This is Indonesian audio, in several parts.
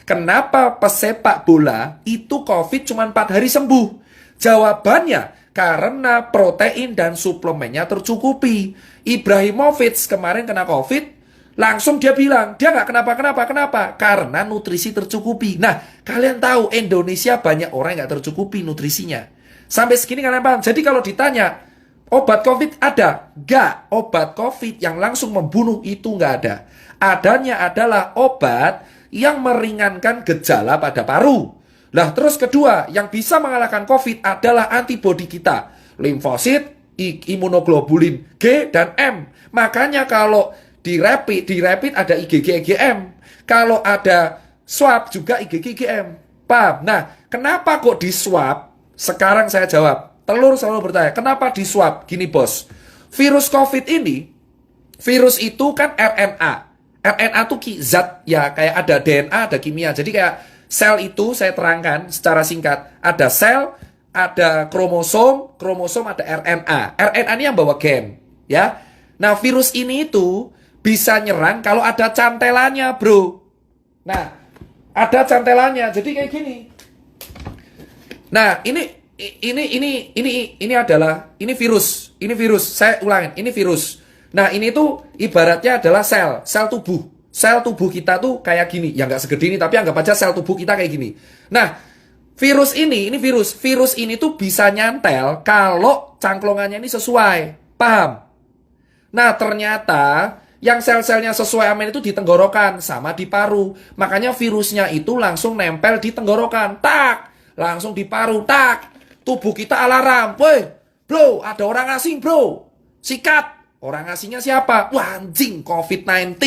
Kenapa pesepak bola itu COVID cuma 4 hari sembuh? Jawabannya, karena protein dan suplemennya tercukupi. Ibrahimovic kemarin kena COVID, langsung dia bilang, dia nggak kenapa? Karena nutrisi tercukupi. Nah, kalian tahu Indonesia banyak orang yang nggak tercukupi nutrisinya. Sampai segini kalian paham? Jadi kalau ditanya, obat COVID ada? Nggak. Obat COVID yang langsung membunuh itu nggak ada. Adanya adalah obat yang meringankan gejala pada paru. Nah, terus kedua, yang bisa mengalahkan COVID adalah antibodi kita. Limfosit, imunoglobulin G dan M. Makanya kalau di rapid ada IgG, IgM. Kalau ada swab juga IgG, IgM. Paham? Nah, kenapa kok di swab? Sekarang saya jawab. Telur selalu bertanya, kenapa di swab? Gini bos, virus COVID ini, virus itu kan RNA. RNA itu zat ya, kayak ada DNA, ada kimia. Jadi kayak sel itu saya terangkan secara singkat. Ada sel, ada kromosom, kromosom ada RNA. RNA ini yang bawa gen, ya. Nah, virus ini itu bisa nyerang kalau ada cantelannya, bro. Nah, ada cantelannya. Jadi kayak gini. Nah, ini adalah virus. Ini virus. Saya ulangin, ini virus. Nah, ini tuh ibaratnya adalah sel tubuh. Sel tubuh kita tuh kayak gini. Ya nggak segede ini, tapi anggap aja sel tubuh kita kayak gini. Nah, virus ini virus. Virus ini tuh bisa nyantel kalau cangklongannya ini sesuai. Paham? Nah, ternyata yang sel-selnya sesuai amin itu di tenggorokan sama di paru. Makanya virusnya itu langsung nempel di tenggorokan. Tak! Langsung di paru. Tak! Tubuh kita alarm. Woi, bro, ada orang asing, bro. Sikat. Orang asingnya siapa? Wah, anjing, COVID-19.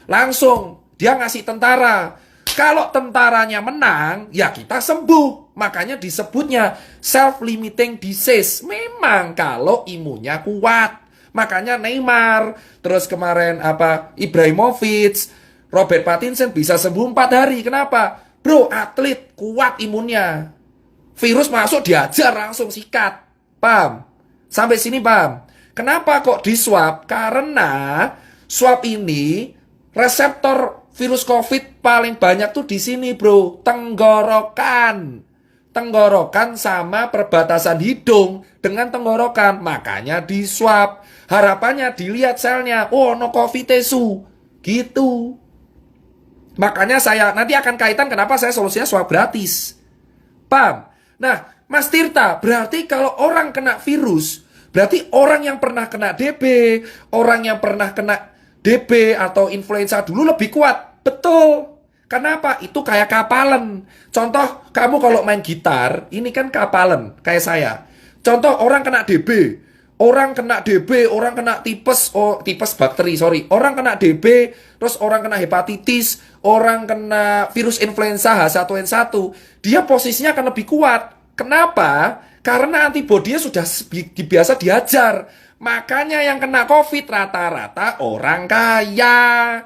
Langsung dia ngasih tentara. Kalau tentaranya menang, ya kita sembuh. Makanya disebutnya self-limiting disease. Memang kalau imunnya kuat. Makanya Neymar, terus kemarin Ibrahimovic, Robert Pattinson bisa sembuh 4 hari. Kenapa? Bro, atlet kuat imunnya. Virus masuk diajar langsung sikat. Paham? Sampai sini paham? Kenapa kok di swab? Karena swab ini reseptor virus COVID paling banyak tuh di sini, bro. Tenggorokan. Tenggorokan sama perbatasan hidung dengan tenggorokan. Makanya di swab. Harapannya dilihat selnya. Oh, no COVID su. Gitu. Makanya saya nanti akan kaitan kenapa saya solusinya swab gratis. Paham? Nah, Mas Tirta, berarti kalau orang kena virus, berarti orang yang pernah kena DB, orang yang pernah kena DB atau influenza dulu lebih kuat. Betul. Kenapa? Itu kayak kapalan. Contoh, kamu kalau main gitar, ini kan kapalan, kayak saya. Contoh, orang kena DB, orang kena DB, orang kena tipes, tipes bakteri, sorry. Orang kena DB, terus orang kena hepatitis, orang kena virus influenza H1N1. Dia posisinya akan lebih kuat. Kenapa? Karena antibodinya sudah biasa diajar. Makanya yang kena COVID rata-rata orang kaya.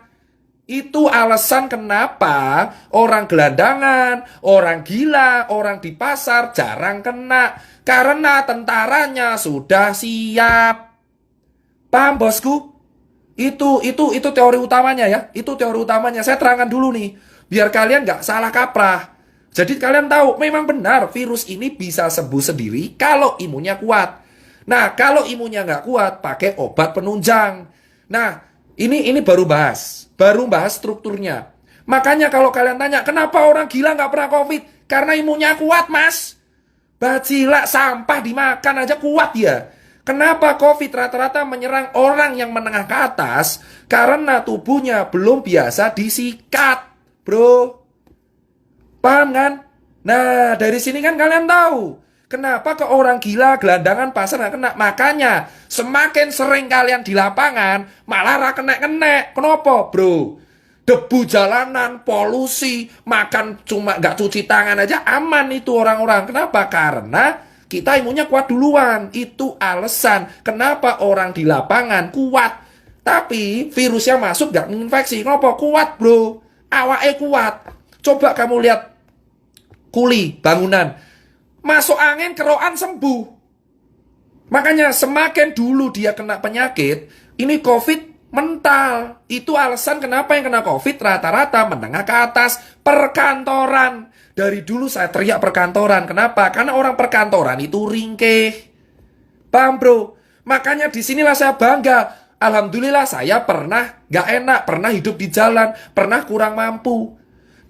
Itu alasan kenapa orang gelandangan, orang gila, orang di pasar jarang kena. Karena tentaranya sudah siap. Paham bosku? Itu teori utamanya ya. Itu teori utamanya. Saya terangkan dulu nih. Biar kalian nggak salah kaprah. Jadi kalian tahu, memang benar virus ini bisa sembuh sendiri kalau imunnya kuat. Nah, kalau imunnya nggak kuat, pakai obat penunjang. Nah, ini baru bahas strukturnya. Makanya kalau kalian tanya, kenapa orang gila nggak pernah COVID? Karena imunnya kuat, mas. Bacila sampah dimakan aja kuat ya. Kenapa COVID rata-rata menyerang orang yang menengah ke atas? Karena tubuhnya belum biasa disikat, bro. Paham kan? Nah, dari sini kan kalian tahu kenapa ke orang gila, gelandangan, pasar nggak kena. Makanya semakin sering kalian di lapangan, malah kena. Kenapa, bro? Debu jalanan, polusi, makan cuma nggak cuci tangan aja aman itu orang-orang. Kenapa? Karena kita imunnya kuat duluan. Itu alasan kenapa orang di lapangan kuat. Tapi virusnya masuk nggak menginfeksi. Kenapa? Kuat, bro. Awake kuat. Coba kamu lihat kuli, bangunan. Masuk angin, kerokan sembuh. Makanya semakin dulu dia kena penyakit, ini COVID Mental. Itu alasan kenapa yang kena COVID rata-rata menengah ke atas. Perkantoran. Dari dulu saya teriak perkantoran. Kenapa? Karena orang perkantoran itu ringkih. Paham bro? Makanya disinilah saya bangga. Alhamdulillah saya pernah gak enak, pernah hidup di jalan, pernah kurang mampu.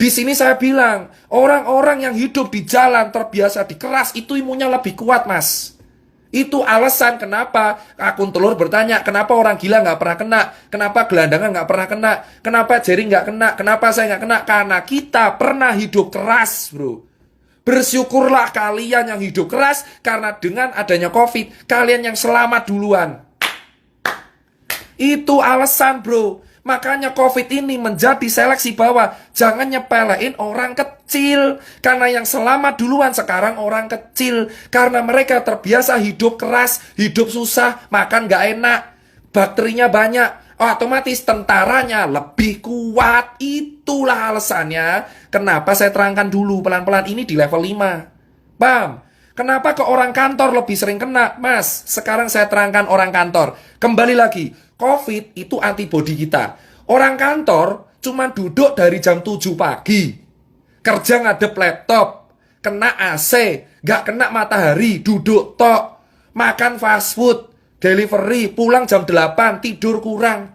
Di sini saya bilang, orang-orang yang hidup di jalan terbiasa dikeras itu imunnya lebih kuat mas. Itu alasan kenapa akun telur bertanya, kenapa orang gila gak pernah kena, kenapa gelandangan gak pernah kena, kenapa jaring gak kena, kenapa saya gak kena. Karena kita pernah hidup keras bro. Bersyukurlah kalian yang hidup keras, karena dengan adanya COVID, kalian yang selamat duluan. Itu alasan bro. Makanya COVID ini menjadi seleksi bahwa jangan nyepelein orang kecil. Karena yang selamat duluan sekarang orang kecil. Karena mereka terbiasa hidup keras, hidup susah, makan gak enak, bakterinya banyak. Otomatis tentaranya lebih kuat. Itulah alasannya kenapa saya terangkan dulu pelan-pelan ini di level 5. Paham? Kenapa ke orang kantor lebih sering kena? Mas, sekarang saya terangkan orang kantor. Kembali lagi, COVID itu antibodi kita. Orang kantor cuma duduk dari jam 7 pagi. Kerja ngadep laptop, kena AC, gak kena matahari, duduk tok. Makan fast food, delivery, pulang jam 8, tidur kurang.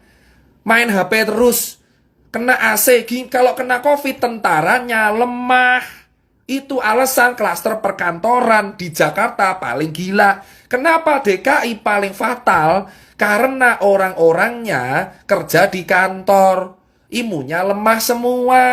Main HP terus, kena AC. Kalau kena COVID, tentaranya lemah. Itu alasan klaster perkantoran di Jakarta paling gila. Kenapa DKI paling fatal? Karena orang-orangnya kerja di kantor. Imunnya lemah semua.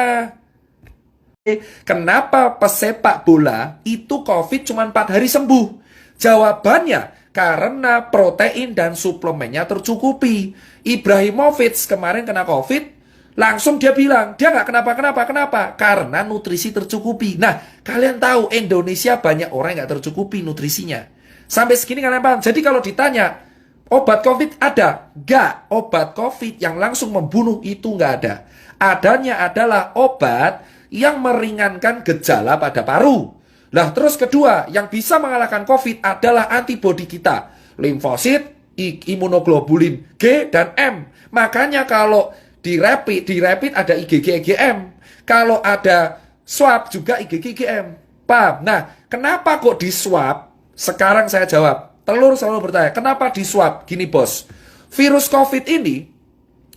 Kenapa pesepak bola itu COVID cuma 4 hari sembuh? Jawabannya karena protein dan suplemennya tercukupi. Ibrahimovic kemarin kena COVID, langsung dia bilang, dia nggak kenapa. Karena nutrisi tercukupi. Nah, kalian tahu Indonesia banyak orang yang nggak tercukupi nutrisinya. Sampai segini kalian paham? Jadi kalau ditanya, obat COVID ada? Nggak. Obat COVID yang langsung membunuh itu nggak ada. Adanya adalah obat yang meringankan gejala pada paru. Nah, terus kedua, yang bisa mengalahkan COVID adalah antibodi kita. Limfosit, imunoglobulin G dan M. Makanya kalau di rapid ada IgG IgM. Kalau ada swab juga IgG IgM. Paham? Nah, kenapa kok di swab? Sekarang saya jawab. Telur selalu bertanya, kenapa di swab? Gini bos, virus COVID ini,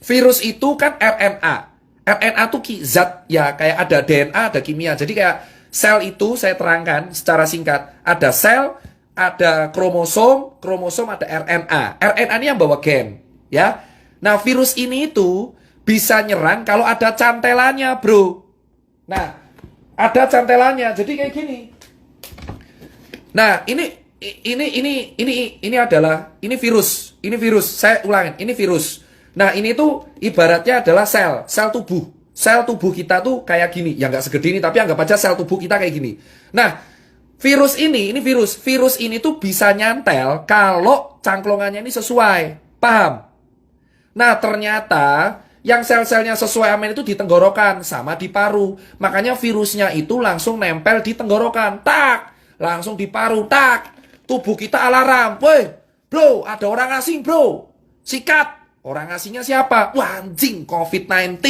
virus itu kan RNA. RNA itu zat, ya kayak ada DNA, ada kimia. Jadi kayak sel itu saya terangkan secara singkat. Ada sel, ada kromosom ada RNA. RNA ini yang bawa gen. Ya. Nah, virus ini itu bisa nyerang kalau ada cantelannya, bro. Nah, ada cantelannya. Jadi kayak gini. Nah, ini adalah virus. Ini virus. Saya ulangin, ini virus. Nah, ini tuh ibaratnya adalah sel tubuh. Sel tubuh kita tuh kayak gini. Ya nggak segede ini, tapi anggap aja sel tubuh kita kayak gini. Nah, virus ini virus. Virus ini tuh bisa nyantel kalau cangklongannya ini sesuai. Paham? Nah, ternyata yang sel-selnya sesuai amin itu di tenggorokan sama di paru. Makanya virusnya itu langsung nempel di tenggorokan. Tak! Langsung di paru. Tak! Tubuh kita alarm. Woi, bro, ada orang asing, bro. Sikat. Orang asingnya siapa? Wah, anjing, COVID-19.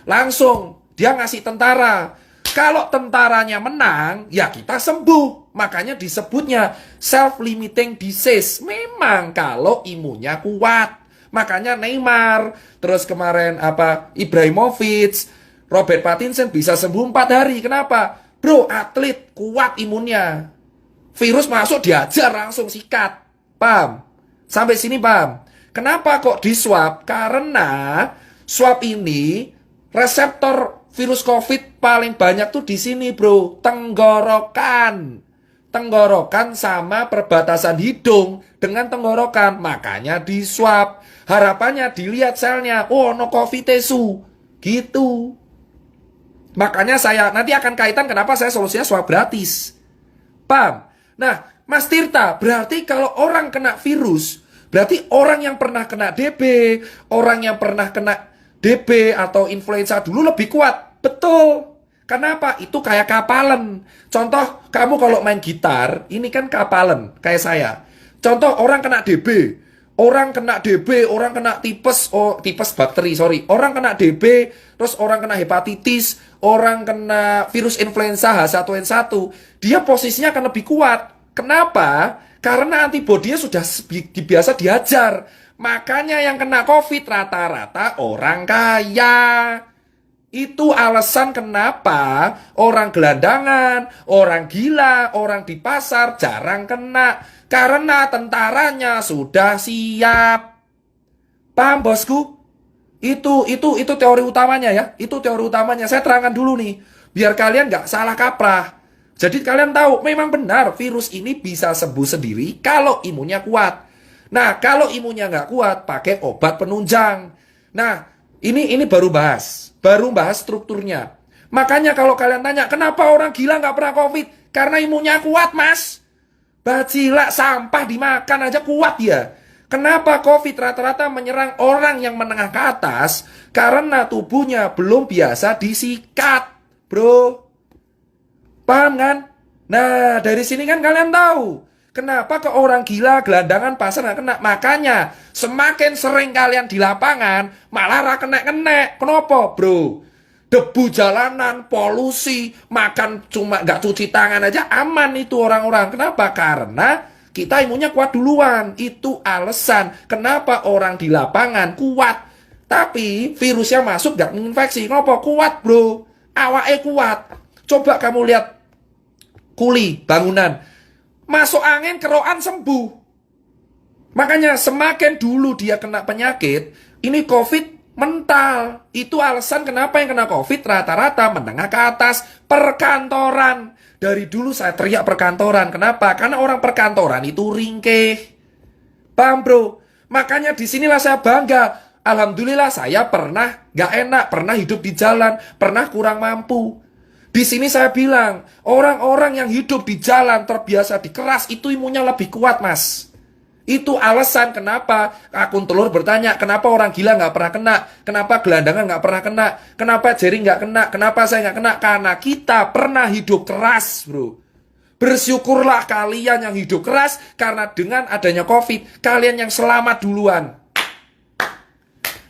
Langsung dia ngasih tentara. Kalau tentaranya menang, ya kita sembuh. Makanya disebutnya self-limiting disease. Memang kalau imunnya kuat. Makanya Neymar, terus kemarin Ibrahimovic, Robert Pattinson bisa sembuh 4 hari. Kenapa? Bro, atlet kuat imunnya. Virus masuk diajar langsung sikat. Paham? Sampai sini paham? Kenapa kok di swab? Karena swab ini reseptor virus COVID paling banyak tuh di sini, bro. Tenggorokan. Tenggorokan sama perbatasan hidung dengan tenggorokan. Makanya di swab. Harapannya dilihat selnya. Oh, no COVID tesu. Gitu. Makanya saya nanti akan kaitan kenapa saya solusinya swab gratis. Paham? Nah, Mas Tirta, berarti kalau orang kena virus, berarti orang yang pernah kena DB, orang yang pernah kena DB atau influenza dulu lebih kuat. Betul. Kenapa? Itu kayak kapalan. Contoh, kamu kalau main gitar, ini kan kapalan, kayak saya. Contoh, orang kena DB, Orang kena DB, orang kena tipes, oh tipes bakteri, sorry. Orang kena DB, terus orang kena hepatitis, orang kena virus influenza H1N1, dia posisinya akan lebih kuat. Kenapa? Karena antibodinya sudah biasa diajar. Makanya yang kena COVID rata-rata orang kaya. Itu alasan kenapa orang gelandangan, orang gila, orang di pasar jarang kena. Karena tentaranya sudah siap. Paham bosku? Itu teori utamanya ya. Itu teori utamanya. Saya terangkan dulu nih. Biar kalian nggak salah kaprah. Jadi kalian tahu, memang benar virus ini bisa sembuh sendiri kalau imunnya kuat. Nah, kalau imunnya nggak kuat, pakai obat penunjang. Nah, ini baru bahas strukturnya. Makanya kalau kalian tanya, kenapa orang gila nggak pernah COVID? Karena imunnya kuat, mas. Bacila sampah dimakan aja kuat ya. Kenapa COVID rata-rata menyerang orang yang menengah ke atas? Karena tubuhnya belum biasa disikat, bro. Paham kan? Nah, dari sini kan kalian tahu kenapa ke orang gila, gelandangan, pasar nggak kena. Makanya semakin sering kalian di lapangan, malah kena-kena. Kenapa, bro? Debu jalanan, polusi, makan cuma nggak cuci tangan aja aman itu orang-orang. Kenapa? Karena kita imunnya kuat duluan. Itu alasan kenapa orang di lapangan kuat. Tapi virusnya masuk nggak menginfeksi. Kenapa? Kuat, bro. Awake kuat. Coba kamu lihat kuli, bangunan. Masuk angin, kerokan sembuh. Makanya semakin dulu dia kena penyakit, ini COVID mental. Itu alasan kenapa yang kena COVID rata-rata menengah ke atas, perkantoran. Dari dulu saya teriak perkantoran. Kenapa? Karena orang perkantoran itu ringkih. Paham bro? Makanya disinilah saya bangga. Alhamdulillah saya pernah gak enak, pernah hidup di jalan, pernah kurang mampu. Di sini saya bilang, orang-orang yang hidup di jalan terbiasa dikeras, itu imunnya lebih kuat, mas. Itu alasan kenapa akun telur bertanya, kenapa orang gila nggak pernah kena, kenapa gelandangan nggak pernah kena, kenapa Jerry nggak kena, kenapa saya nggak kena, karena kita pernah hidup keras, bro. Bersyukurlah kalian yang hidup keras, karena dengan adanya COVID, kalian yang selamat duluan.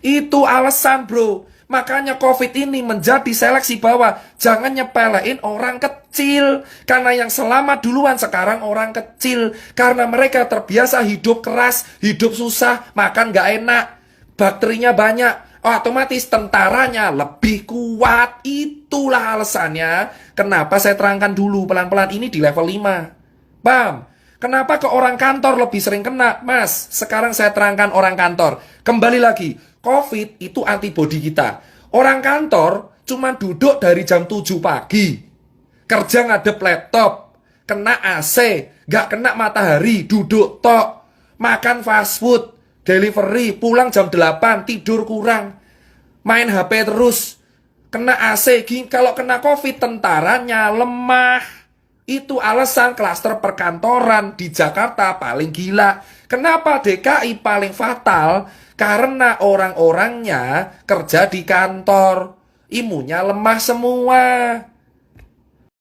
Itu alasan, bro. Makanya COVID ini menjadi seleksi bahwa jangan nyepelein orang kecil. Karena yang selamat duluan sekarang orang kecil. Karena mereka terbiasa hidup keras, hidup susah, makan gak enak, bakterinya banyak. Otomatis tentaranya lebih kuat. Itulah alasannya kenapa saya terangkan dulu pelan-pelan ini di level 5. Paham? Kenapa ke orang kantor lebih sering kena? Mas, sekarang saya terangkan orang kantor. Kembali lagi, COVID itu antibodi kita. Orang kantor cuma duduk dari jam 7 pagi. Kerja ngadep laptop, kena AC, gak kena matahari, duduk tok. Makan fast food, delivery, pulang jam 8, tidur kurang. Main HP terus, kena AC. Kalau kena COVID, tentaranya lemah. Itu alasan klaster perkantoran di Jakarta paling gila. Kenapa DKI paling fatal? Karena orang-orangnya kerja di kantor. Imunnya lemah semua.